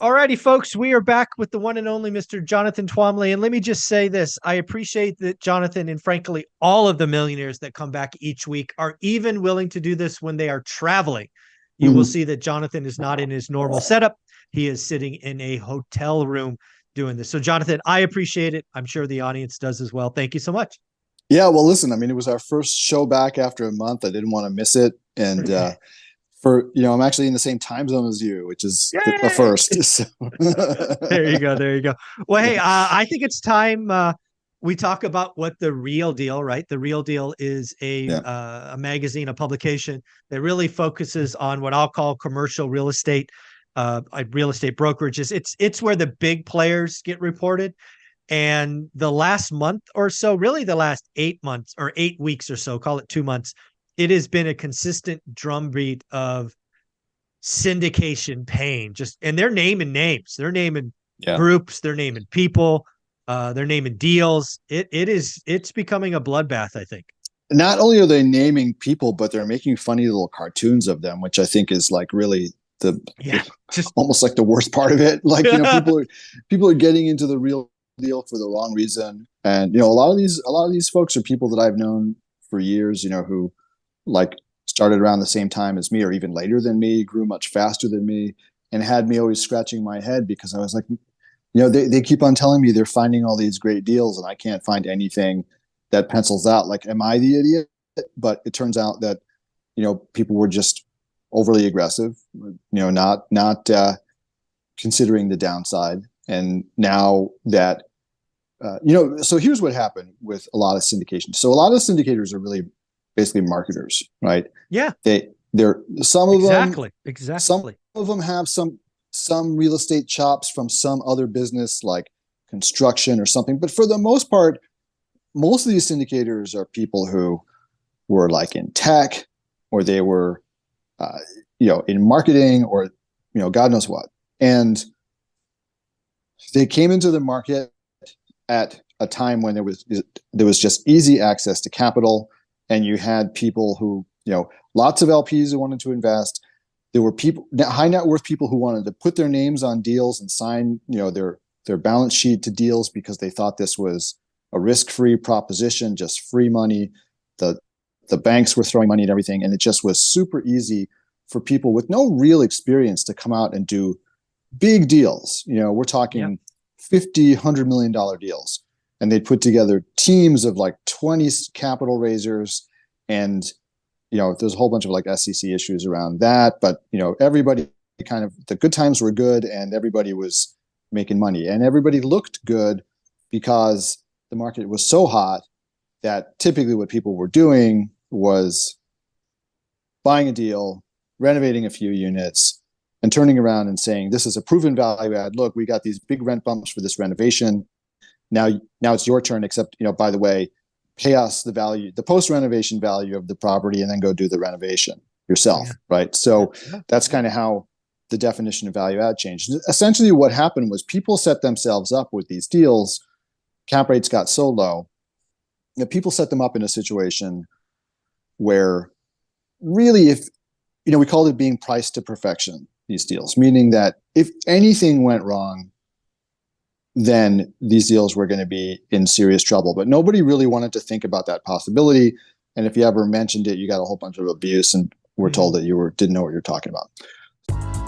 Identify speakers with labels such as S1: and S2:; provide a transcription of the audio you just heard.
S1: Alrighty, folks, we are back with the one and only Mr. Jonathan Twomley. And let me just say this. I appreciate that Jonathan and frankly, all of the millionaires that come back each week are even willing to do this when they are traveling. You will
S2: Mhm.
S1: see that Jonathan is not in his normal setup. He is sitting in a hotel room doing this. So, Jonathan, I appreciate it. I'm sure the audience does as well. Thank you so much.
S2: Yeah, well, listen, I mean, it was our first show back after a month. I didn't want to miss it. And I'm actually in the same time zone as you, which is a
S1: Yay!
S2: first. So.
S1: There you go. There you go. Well, hey, I think it's time we talk about what the real deal, right? The real deal is
S2: Yeah.
S1: a magazine, a publication that really focuses on what I'll call commercial real estate brokerages. It's where the big players get reported. And the last month or so, really the last 8 months or 8 weeks or so, call it 2 months, it has been a consistent drumbeat of syndication pain. Just and they're naming names, they're naming
S2: Yeah.
S1: groups, they're naming people, they're naming deals. It's becoming a bloodbath, I think.
S2: Not only are they naming people, but they're making funny little cartoons of them, which I think is like really
S1: Yeah, just
S2: almost like the worst part of it. Like,
S1: yeah,
S2: people are getting into the real deal for the wrong reason. And a lot of these folks are people that I've known for years, who like started around the same time as me or even later than me, grew much faster than me, and had me always scratching my head because I was like, they keep on telling me they're finding all these great deals and I can't find anything that pencils out. Like, am I the idiot? But it turns out that, people were just overly aggressive, not considering the downside. And now that, so here's what happened with a lot of syndication. So a lot of syndicators are really basically marketers, right?
S1: yeah,
S2: They're some of them
S1: exactly,
S2: some
S1: exactly.
S2: of them have some real estate chops from some other business like construction or something, but for the most part, most of these syndicators are people who were like in tech, or they were uh, in marketing, or God knows what. And they came into the market at a time when there was just easy access to capital, and you had people who, lots of LPs who wanted to invest. There were people, high net worth people, who wanted to put their names on deals and sign, their balance sheet to deals because they thought this was a risk-free proposition, just free money. The the banks were throwing money at everything, and it just was super easy for people with no real experience to come out and do big deals. We're
S1: Yeah,
S2: talking 50, $100 million deals. And they'd put together teams of like 20 capital raisers. And, there's a whole bunch of like SEC issues around that. But, everybody kind of, the good times were good and everybody was making money. And everybody looked good because the market was so hot that typically what people were doing was buying a deal, renovating a few units, and turning around and saying, this is a proven value add. Look, we got these big rent bumps for this renovation. Now it's your turn, except, by the way, pay us the post renovation value of the property, and then go do the renovation yourself.
S1: yeah,
S2: Right.
S1: yeah,
S2: So
S1: yeah,
S2: that's
S1: yeah.
S2: kind of how the definition of value add changed. Essentially, what happened was people set themselves up with these deals. Cap rates got so low that people set them up in a situation where, really, if we called it being priced to perfection, these deals, meaning that if anything went wrong, then these deals were going to be in serious trouble. But nobody really wanted to think about that possibility. And if you ever mentioned it, you got a whole bunch of abuse and were told
S1: Mhm.
S2: that you didn't know what you're talking about.